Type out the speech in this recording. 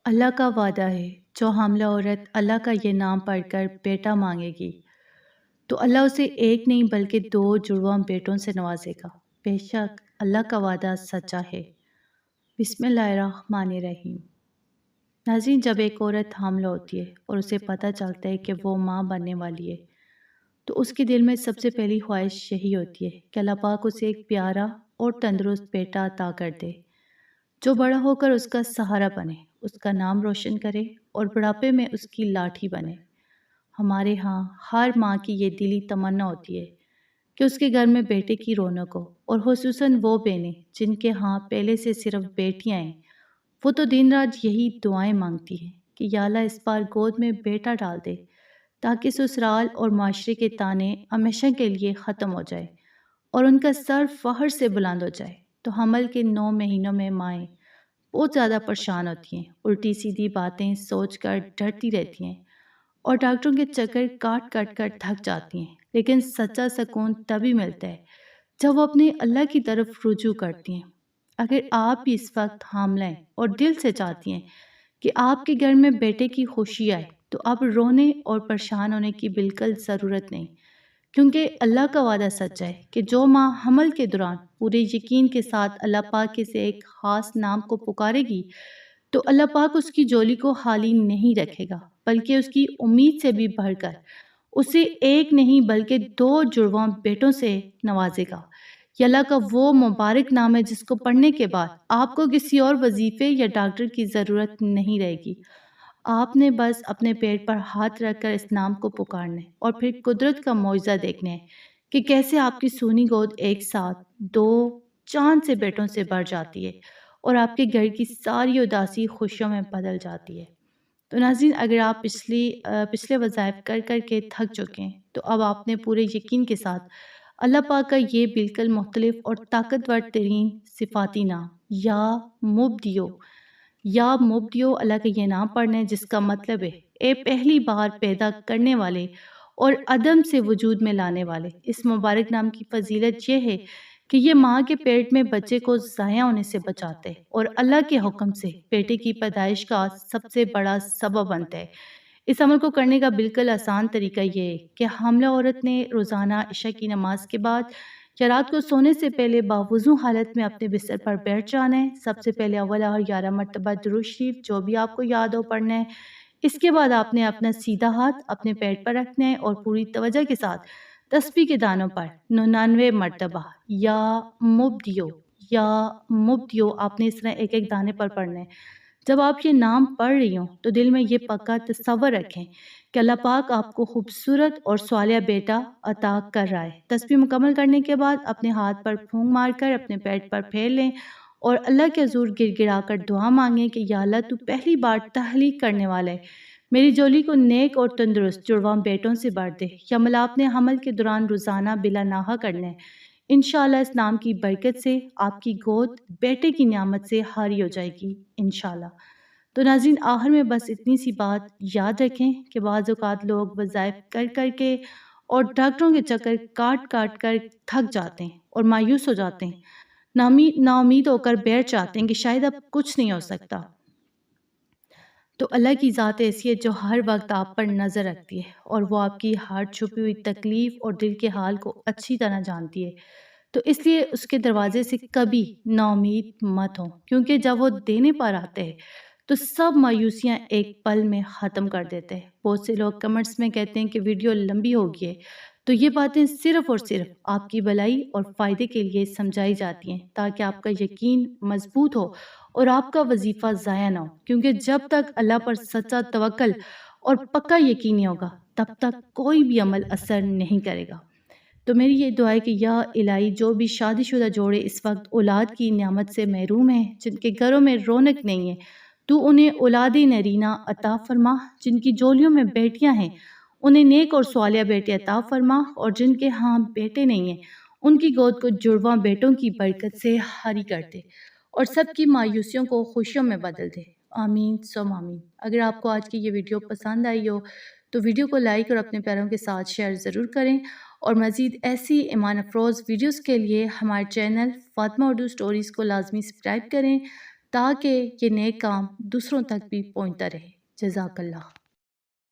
اللہ کا وعدہ ہے جو حاملہ عورت اللہ کا یہ نام پڑھ کر بیٹا مانگے گی تو اللہ اسے ایک نہیں بلکہ 2 جڑواں بیٹوں سے نوازے گا۔ بے شک اللہ کا وعدہ سچا ہے۔ بسم اللہ الرحمن الرحیم۔ ناظرین، جب ایک عورت حاملہ ہوتی ہے اور اسے پتہ چلتا ہے کہ وہ ماں بننے والی ہے تو اس کے دل میں سب سے پہلی خواہش یہی ہوتی ہے کہ اللہ پاک اسے ایک پیارا اور تندرست بیٹا عطا کر دے جو بڑا ہو کر اس کا سہارا بنے، اس کا نام روشن کرے اور بڑھاپے میں اس کی لاٹھی بنے۔ ہمارے ہاں ہر ماں کی یہ دلی تمنا ہوتی ہے کہ اس کے گھر میں بیٹے کی رونق ہو، اور خصوصاً وہ بہنیں جن کے ہاں پہلے سے صرف بیٹیاں ہیں، وہ تو دن رات یہی دعائیں مانگتی ہیں کہ یا اللہ اس بار گود میں بیٹا ڈال دے تاکہ سسرال اور معاشرے کے تانے ہمیشہ کے لیے ختم ہو جائے اور ان کا سر فخر سے بلند ہو جائے۔ تو حمل کے 9 مہینوں میں مائیں بہت زیادہ پریشان ہوتی ہیں، الٹی سیدھی باتیں سوچ کر ڈرتی رہتی ہیں اور ڈاکٹروں کے چکر کاٹ کاٹ کر تھک جاتی ہیں، لیکن سچا سکون تبھی ملتا ہے جب وہ اپنے اللہ کی طرف رجوع کرتی ہیں۔ اگر آپ بھی اس وقت حاملہ ہیں اور دل سے چاہتی ہیں کہ آپ کے گھر میں بیٹے کی خوشی آئے تو اب رونے اور پریشان ہونے کی بالکل ضرورت نہیں، کیونکہ اللہ کا وعدہ سچا ہے کہ جو ماں حمل کے دوران پورے یقین کے ساتھ اللہ پاک کے سے ایک خاص نام کو پکارے گی تو اللہ پاک اس کی جولی کو خالی نہیں رکھے گا، بلکہ اس کی امید سے بھی بڑھ کر اسے ایک نہیں بلکہ 2 جڑواں بیٹوں سے نوازے گا۔ یہ اللہ کا وہ مبارک نام ہے جس کو پڑھنے کے بعد آپ کو کسی اور وظیفے یا ڈاکٹر کی ضرورت نہیں رہے گی۔ آپ نے بس اپنے پیٹ پر ہاتھ رکھ کر اس نام کو پکارنا ہے اور پھر قدرت کا معجزہ دیکھنا ہے کہ کیسے آپ کی سونی گود ایک ساتھ 2 چاند سے بیٹوں سے بھر جاتی ہے اور آپ کے گھر کی ساری اداسی خوشیوں میں بدل جاتی ہے۔ تو ناظرین، اگر آپ پچھلے وظائف کر کر کے تھک چکے ہیں تو اب آپ نے پورے یقین کے ساتھ اللہ پاک کا یہ بالکل مختلف اور طاقتور ترین صفاتی نام یا مبدیو اللہ کا یہ نام پڑھنا ہے، جس کا مطلب ہے اے پہلی بار پیدا کرنے والے اور عدم سے وجود میں لانے والے۔ اس مبارک نام کی فضیلت یہ ہے کہ یہ ماں کے پیٹ میں بچے کو ضائع ہونے سے بچاتے ہیں اور اللہ کے حکم سے بیٹے کی پیدائش کا سب سے بڑا سبب بنتا ہے۔ اس عمل کو کرنے کا بالکل آسان طریقہ یہ ہے کہ حاملہ عورت نے روزانہ عشاء کی نماز کے بعد یا رات کو سونے سے پہلے باوضو حالت میں اپنے بستر پر بیٹھ جانا ہے۔ سب سے پہلے اول اور 11 مرتبہ درود شریف جو بھی آپ کو یاد ہو پڑھنا ہے۔ اس کے بعد آپ نے اپنا سیدھا ہاتھ اپنے پیٹ پر رکھنا ہے اور پوری توجہ کے ساتھ تسبیح کے دانوں پر 99 مرتبہ یا مبدیو آپ نے اس طرح ایک ایک دانے پر پڑھنا ہے۔ جب آپ یہ نام پڑھ رہی ہوں تو دل میں یہ پکا تصور رکھیں کہ اللہ پاک آپ کو خوبصورت اور صالح بیٹا عطا کر رہا ہے۔ تسبیح مکمل کرنے کے بعد اپنے ہاتھ پر پھونک مار کر اپنے پیٹ پر پھیر لیں اور اللہ کے حضور گر گڑا کر دعا مانگیں کہ یا اللہ تو پہلی بار تخلیق کرنے والا ہے، میری جولی کو نیک اور تندرست جڑواں بیٹوں سے بھر دے۔ یا ملا آپ نے حمل کے دوران روزانہ بلا ناغہ کرنا ہے۔ انشاءاللہ اس نام کی برکت سے آپ کی گود بیٹے کی نعمت سے حاری ہو جائے گی انشاءاللہ۔ تو ناظرین، آخر میں بس اتنی سی بات یاد رکھیں کہ بعض اوقات لوگ وظائف کر کر کے اور ڈاکٹروں کے چکر کاٹ کاٹ کر تھک جاتے ہیں اور مایوس ہو جاتے ہیں، نا امید ہو کر بیٹھ جاتے ہیں کہ شاید اب کچھ نہیں ہو سکتا۔ تو اللہ کی ذات ایسی ہے جو ہر وقت آپ پر نظر رکھتی ہے اور وہ آپ کی ہر چھپی ہوئی تکلیف اور دل کے حال کو اچھی طرح جانتی ہے۔ تو اس لیے اس کے دروازے سے کبھی نا امید مت ہو، کیونکہ جب وہ دینے پر آتے ہیں تو سب مایوسیاں ایک پل میں ختم کر دیتے ہیں۔ بہت سے لوگ کمنٹس میں کہتے ہیں کہ ویڈیو لمبی ہوگی ہے، تو یہ باتیں صرف اور صرف آپ کی بھلائی اور فائدے کے لیے سمجھائی جاتی ہیں تاکہ آپ کا یقین مضبوط ہو اور آپ کا وظیفہ ضائع نہ ہو، کیونکہ جب تک اللہ پر سچا توکل اور پکا یقین نہیں ہوگا تب تک کوئی بھی عمل اثر نہیں کرے گا۔ تو میری یہ دعا ہے کہ یا الہی، جو بھی شادی شدہ جوڑے اس وقت اولاد کی نعمت سے محروم ہیں، جن کے گھروں میں رونق نہیں ہے، تو انہیں اولاد نرینہ عطا فرما۔ جن کی جولیوں میں بیٹیاں ہیں انہیں نیک اور صالح بیٹے عطا فرما، اور جن کے ہاں بیٹے نہیں ہیں ان کی گود کو جڑواں بیٹوں کی برکت سے حاری کر دے اور سب کی مایوسیوں کو خوشیوں میں بدل دے۔ آمین ثم آمین۔ اگر آپ کو آج کی یہ ویڈیو پسند آئی ہو تو ویڈیو کو لائک اور اپنے پیاروں کے ساتھ شیئر ضرور کریں، اور مزید ایسی ایمان افروز ویڈیوز کے لیے ہمارے چینل فاطمہ اردو سٹوریز کو لازمی سبسکرائب کریں تاکہ یہ نیک کام دوسروں تک بھی پہنچتا رہے۔ جزاک اللہ۔